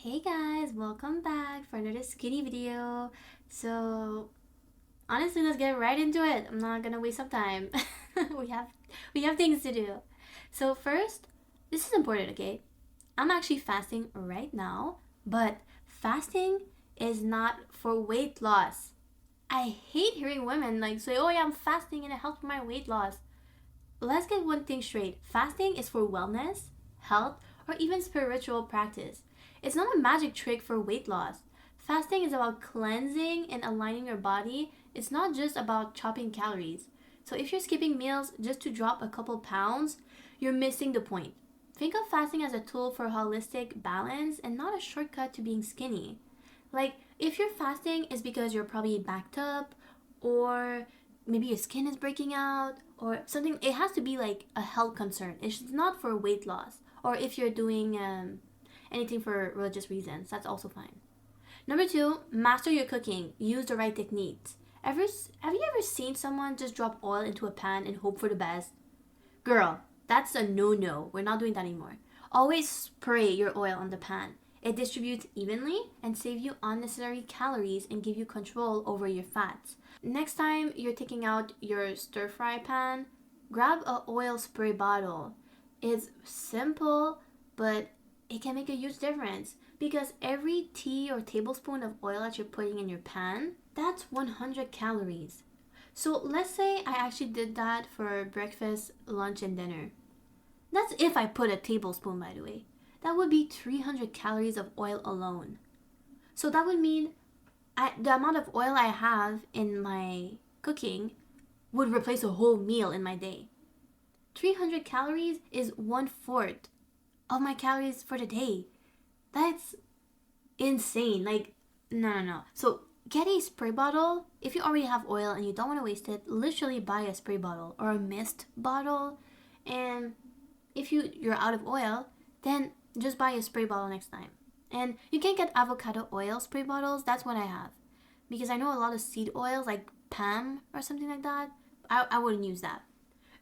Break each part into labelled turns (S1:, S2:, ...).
S1: Hey guys, welcome back for another skinny video. So honestly, let's get right into it. I'm not gonna waste some time. we have we have things to do. So first, this is important, okay? I'm actually fasting right now, but fasting is not for weight loss. I hate hearing women like say, "Oh yeah, I'm fasting and it helps my weight loss." Let's get one thing straight. Fasting is for wellness, health, or even spiritual practice. It's not a magic trick for weight loss. Fasting is about cleansing and aligning your body. It's not just about chopping calories. So if you're skipping meals just to drop a couple pounds, you're missing the point. Think of fasting as a tool for holistic balance and not a shortcut to being skinny. Like, if you're fasting, it's because you're probably backed up, or maybe your skin is breaking out, or something. It has to be like a health concern. It's not for weight loss. Or if you're doing anything for religious reasons, that's also fine. Number two, master your cooking. Use the right techniques. Have you ever seen someone just drop oil into a pan and hope for the best? Girl, that's a no-no. We're not doing that anymore. Always spray your oil on the pan. It distributes evenly and saves you unnecessary calories and give you control over your fats. Next time you're taking out your stir fry pan, grab a oil spray bottle. It's simple, but it can make a huge difference because every tea or tablespoon of oil that you're putting in your pan, that's 100 calories. So let's say I actually did that for breakfast, lunch, and dinner. That's if I put a tablespoon, by the way. That would be 300 calories of oil alone. So that would mean the amount of oil I have in my cooking would replace a whole meal in my day. 300 calories is 1/4 of my calories for the day. That's insane. Like, no. So get a spray bottle. If you already have oil and you don't want to waste it, literally buy a spray bottle or a mist bottle. And if you're out of oil, then just buy a spray bottle next time. And you can get avocado oil spray bottles. That's what I have. Because I know a lot of seed oils like Pam or something like that. I wouldn't use that.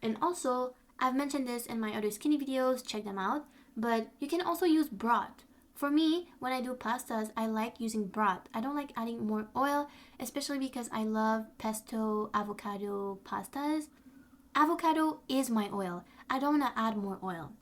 S1: And also, I've mentioned this in my other skinny videos. Check them out. But you can also use broth. For me, when I do pastas, I like using broth. I don't like adding more oil, especially because I love pesto avocado pastas. Avocado is my oil. I don't want to add more oil.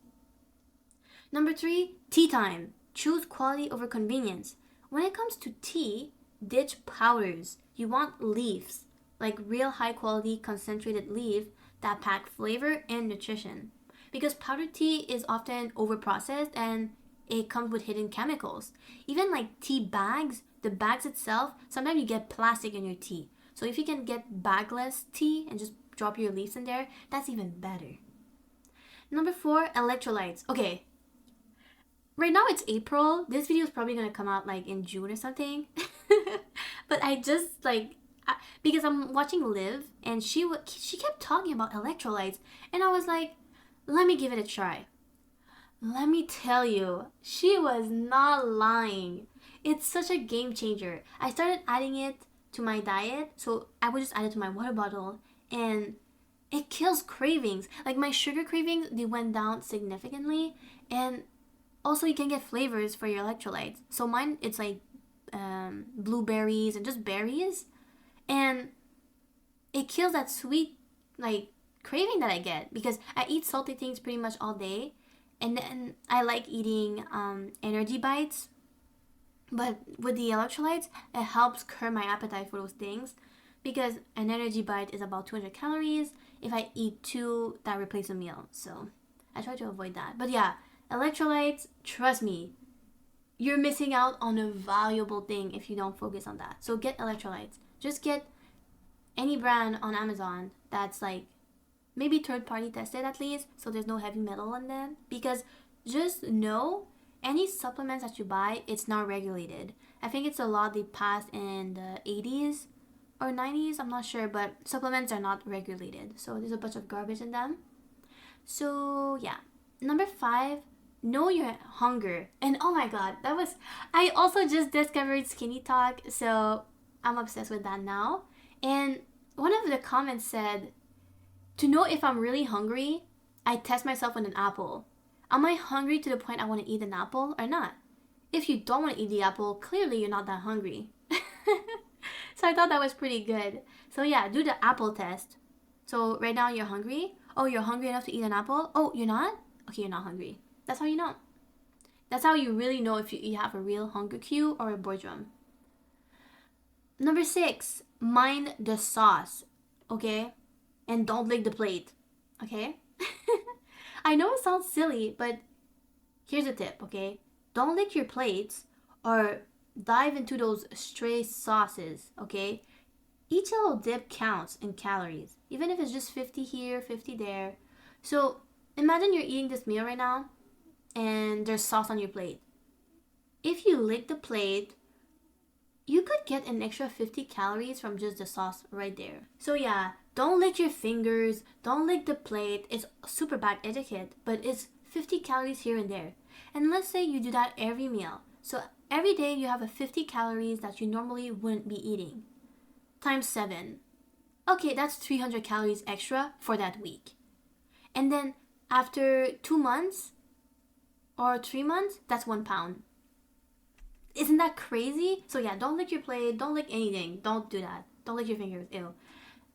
S1: Number three, tea time. Choose quality over convenience. When it comes to tea, ditch powders. You want leaves, like real high quality concentrated leaf that pack flavor and nutrition. Because powdered tea is often overprocessed and it comes with hidden chemicals. Even like tea bags, the bags itself, sometimes you get plastic in your tea. So if you can get bagless tea and just drop your leaves in there, that's even better. Number four, electrolytes. Okay, right now it's April. This video is probably gonna come out like in June or something. But I just because I'm watching Liv and she kept talking about electrolytes and I was like, let me give it a try. Let me tell you, she was not lying. It's such a game changer. I started adding it to my diet, so I would just add it to my water bottle and it kills cravings. Like my sugar cravings, they went down significantly, and also you can get flavors for your electrolytes. So mine, it's like blueberries and just berries, and it kills that sweet like craving that I get because I eat salty things pretty much all day, and then I like eating energy bites. But with the electrolytes, it helps curb my appetite for those things because an energy bite is about 200 calories. If I eat two, that replaces a meal. So I try to avoid that. But yeah, electrolytes, trust me, you're missing out on a valuable thing if you don't focus on that. So get electrolytes. Just get any brand on Amazon that's like maybe third party tested at least, so there's no heavy metal in them. Because just know any supplements that you buy, it's not regulated. I think it's a law they passed in the 80s or 90s, I'm not sure, but supplements are not regulated. So there's a bunch of garbage in them. So yeah. Number five, know your hunger. And oh my god, I also just discovered Skinny Talk, so I'm obsessed with that now. And one of the comments said, to know if I'm really hungry, I test myself with an apple. Am I hungry to the point I want to eat an apple or not? if you don't want to eat the apple, clearly you're not that hungry. So I thought that was pretty good. So yeah, do the apple test. So right now you're hungry. Oh, you're hungry enough to eat an apple? Oh, you're not? Okay, you're not hungry. That's how you know. That's how you really know if you have a real hunger cue or a boredom. Number 6, mind the sauce, okay? And don't lick the plate, okay? I know it sounds silly, but here's a tip, okay? Don't lick your plates or dive into those stray sauces, okay? Each little dip counts in calories, even if it's just 50 here, 50 there. So imagine you're eating this meal right now and there's sauce on your plate. If you lick the plate, you could get an extra 50 calories from just the sauce right there. So yeah, don't lick your fingers, don't lick the plate. It's super bad etiquette, but it's 50 calories here and there. And let's say you do that every meal. So every day you have a 50 calories that you normally wouldn't be eating. Times 7. Okay, that's 300 calories extra for that week. And then after 2 months or 3 months, that's 1 pound. Isn't that crazy? So yeah, don't lick your plate, don't lick anything. Don't do that. Don't lick your fingers, ew.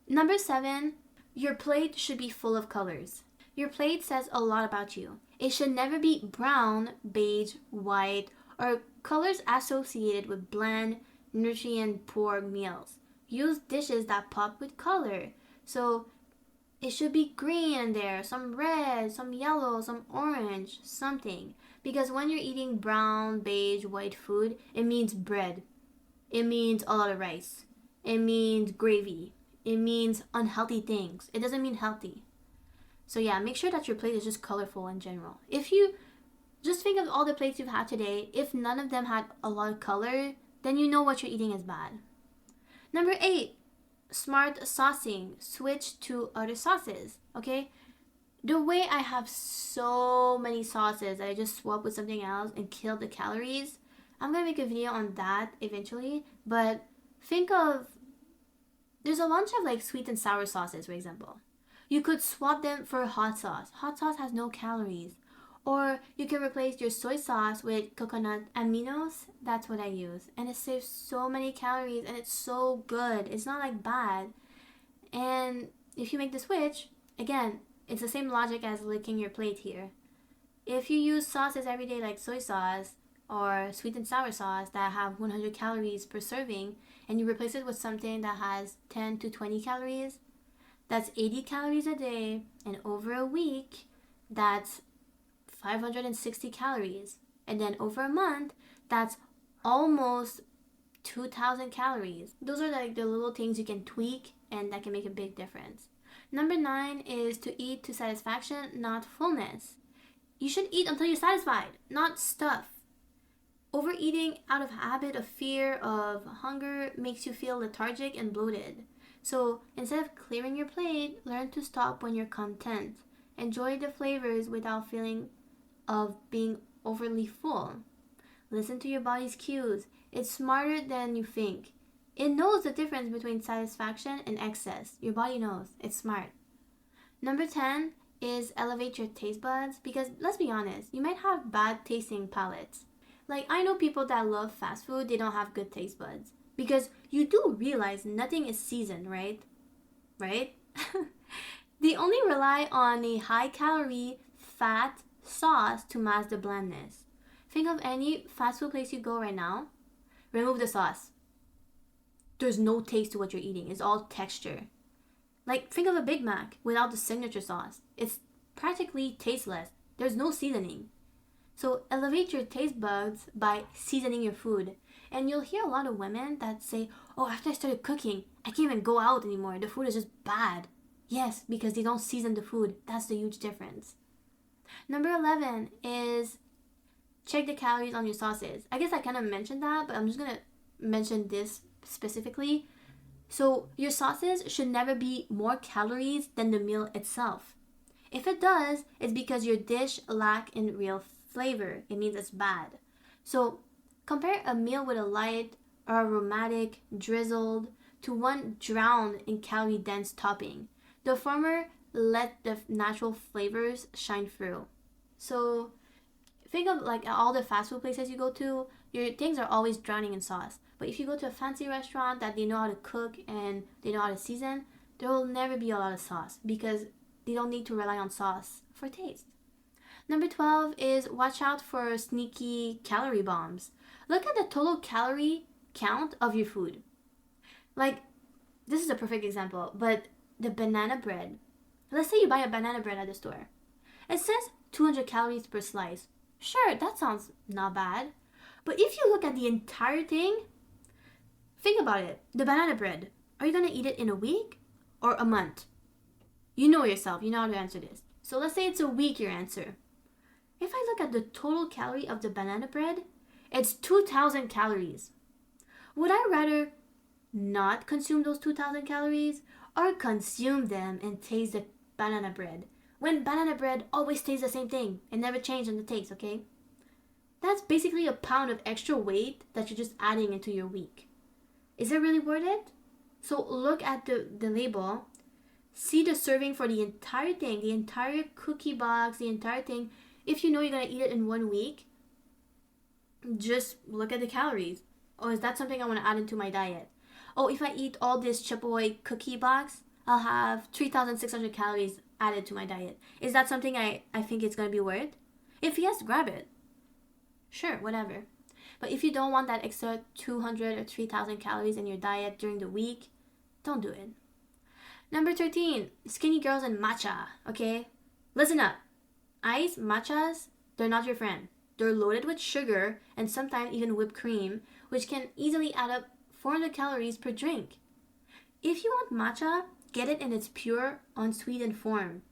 S1: Number 7, your plate should be full of colors. Your plate says a lot about you. It should never be brown, beige, white, or colors associated with bland, nutrient-poor meals. Use dishes that pop with color. So it should be green in there, some red, some yellow, some orange, something. Because when you're eating brown, beige, white food, it means bread. It means a lot of rice. It means gravy. It means unhealthy things. It doesn't mean healthy. So yeah, make sure that your plate is just colorful in general. If you just think of all the plates you've had today, if none of them had a lot of color, then you know what you're eating is bad. Number 8, smart saucing. Switch to other sauces, okay? The way I have so many sauces that I just swap with something else and kill the calories, I'm gonna make a video on that eventually, but think of, there's a bunch of like sweet and sour sauces, for example. You could swap them for hot sauce. Hot sauce has no calories. Or you can replace your soy sauce with coconut aminos. That's what I use. And it saves so many calories and it's so good. It's not like bad. And if you make the switch, again, it's the same logic as licking your plate here. If you use sauces every day like soy sauce or sweet and sour sauce that have 100 calories per serving, and you replace it with something that has 10 to 20 calories, that's 80 calories a day, and over a week, that's 560 calories. And then over a month, that's almost 2,000 calories. Those are like the little things you can tweak and that can make a big difference. Number 9 is to eat to satisfaction, not fullness. You should eat until you're satisfied, not stuff. Overeating out of habit, of fear, of hunger makes you feel lethargic and bloated. So instead of clearing your plate, learn to stop when you're content. Enjoy the flavors without feeling of being overly full. Listen to your body's cues. It's smarter than you think. It knows the difference between satisfaction and excess. Your body knows. It's smart. Number 10 is elevate your taste buds, because let's be honest, you might have bad tasting palates. Like, I know people that love fast food, they don't have good taste buds. Because you do realize nothing is seasoned, right? Right? They only rely on a high-calorie, fat sauce to mask the blandness. Think of any fast food place you go right now. Remove the sauce. There's no taste to what you're eating. It's all texture. Like, think of a Big Mac without the signature sauce. It's practically tasteless. There's no seasoning. So elevate your taste buds by seasoning your food. And you'll hear a lot of women that say, oh, after I started cooking, I can't even go out anymore. The food is just bad. Yes, because they don't season the food. That's the huge difference. Number 11 is check the calories on your sauces. I guess I kind of mentioned that, but I'm just going to mention this specifically. So your sauces should never be more calories than the meal itself. If it does, it's because your dish lacks in real flavor. It means it's bad. So compare a meal with a light, aromatic, drizzled, to one drowned in calorie-dense topping. The former let the natural flavors shine through. So think of like all the fast food places you go to, your things are always drowning in sauce. But if you go to a fancy restaurant that they know how to cook and they know how to season, there will never be a lot of sauce because they don't need to rely on sauce for taste. Number 12 is watch out for sneaky calorie bombs. Look at the total calorie count of your food. Like, this is a perfect example, but the banana bread. Let's say you buy a banana bread at the store. It says 200 calories per slice. Sure, that sounds not bad. But if you look at the entire thing, think about it. The banana bread, are you going to eat it in a week or a month? You know yourself, you know how to answer this. So let's say it's a week, your answer. If I look at the total calorie of the banana bread, it's 2,000 calories. Would I rather not consume those 2,000 calories or consume them and taste the banana bread? When banana bread always tastes the same thing. It never changes in the taste, okay? That's basically a pound of extra weight that you're just adding into your week. Is it really worth it? So look at the label. See the serving for the entire thing, the entire cookie box, the entire thing. If you know you're going to eat it in 1 week, just look at the calories. Oh, is that something I want to add into my diet? Oh, if I eat all this Chip Ahoy cookie box, I'll have 3,600 calories added to my diet. Is that something I think it's going to be worth? If yes, grab it. Sure, whatever. But if you don't want that extra 200 or 3,000 calories in your diet during the week, don't do it. Number 13, skinny girls and matcha, okay? Listen up. Iced matchas, they're not your friend. They're loaded with sugar and sometimes even whipped cream, which can easily add up 400 calories per drink. If you want matcha, get it in its pure, unsweetened form.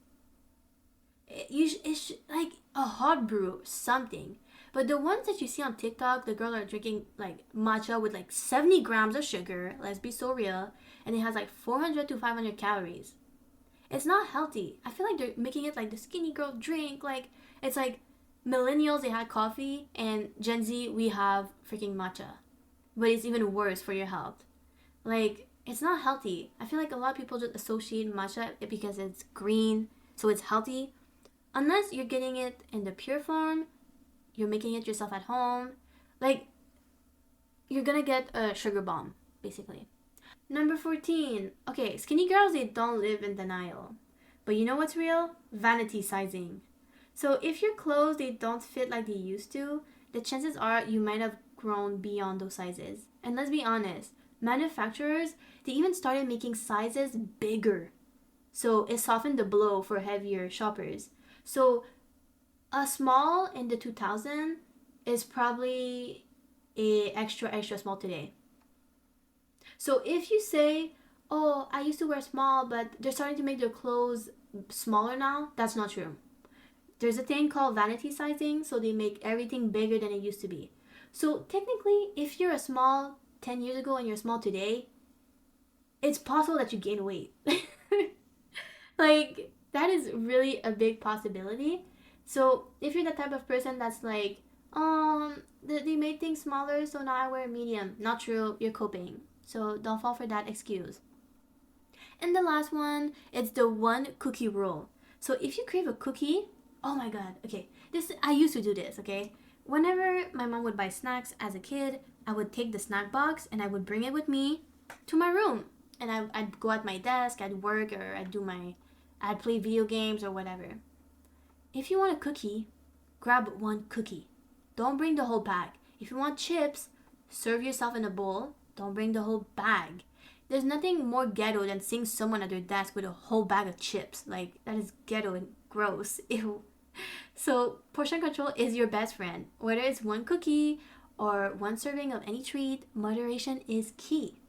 S1: It's like a hot brew, something. But the ones that you see on TikTok, the girls are drinking like matcha with like 70 grams of sugar, let's be so real, and it has like 400 to 500 calories. It's not healthy. I feel like they're making it like the skinny girl drink. Like, it's like millennials, they had coffee, and Gen Z, we have freaking matcha. But it's even worse for your health. Like, it's not healthy. I feel like a lot of people just associate matcha because it's green, so it's healthy. Unless you're getting it in the pure form, you're making it yourself at home, like, you're gonna get a sugar bomb, basically. Number 14. Okay, skinny girls, they don't live in denial. But you know what's real? Vanity sizing. So if your clothes, they don't fit like they used to, the chances are you might have grown beyond those sizes. And let's be honest, manufacturers, they even started making sizes bigger. So it softened the blow for heavier shoppers. So a small in the 2000 is probably a extra small today. So if you say, oh, I used to wear small, but they're starting to make their clothes smaller now, that's not true. There's a thing called vanity sizing, so they make everything bigger than it used to be. So technically, if you're a small 10 years ago and you're small today, it's possible that you gain weight. Like, that is really a big possibility. So if you're the type of person that's like, they made things smaller, so now I wear a medium. Not true, you're coping. So don't fall for that excuse. And the last one, it's the one cookie rule. So if you crave a cookie, oh my god, okay, I used to do this, okay? Whenever my mom would buy snacks as a kid, I would take the snack box and I would bring it with me to my room. And I'd go at my desk, I'd work, or I'd play video games or whatever. If you want a cookie, grab one cookie. Don't bring the whole bag. If you want chips, serve yourself in a bowl. Don't bring the whole bag. There's nothing more ghetto than seeing someone at their desk with a whole bag of chips. Like, that is ghetto and gross. Ew. So, portion control is your best friend. Whether it's one cookie or one serving of any treat, moderation is key.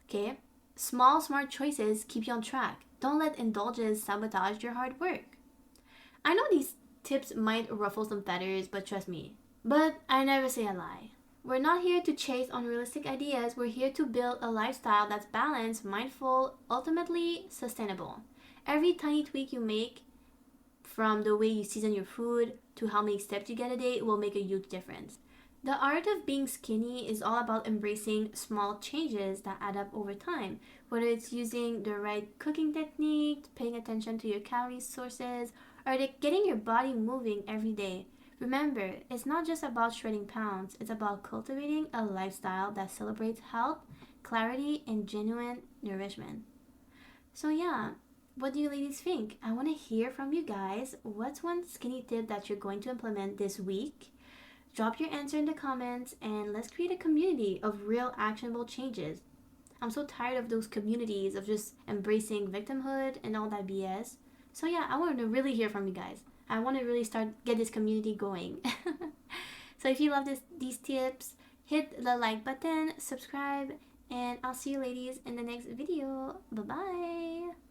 S1: Okay? Small, smart choices keep you on track. Don't let indulgence sabotage your hard work. I know these tips might ruffle some feathers, but trust me. But I never say a lie. We're not here to chase unrealistic ideas. We're here to build a lifestyle that's balanced, mindful, ultimately sustainable. Every tiny tweak you make, from the way you season your food to how many steps you get a day, will make a huge difference. The art of being skinny is all about embracing small changes that add up over time, whether it's using the right cooking technique, paying attention to your calorie sources, or getting your body moving every day. Remember, it's not just about shredding pounds, it's about cultivating a lifestyle that celebrates health, clarity, and genuine nourishment. So, yeah, what do you ladies think? I want to hear from you guys. What's one skinny tip that you're going to implement this week? Drop your answer in the comments and let's create a community of real actionable changes. I'm so tired of those communities of just embracing victimhood and all that BS. So yeah, I want to really hear from you guys. I want to really start get this community going. So if you love these tips, hit the like button, subscribe, and I'll see you ladies in the next video. Bye bye.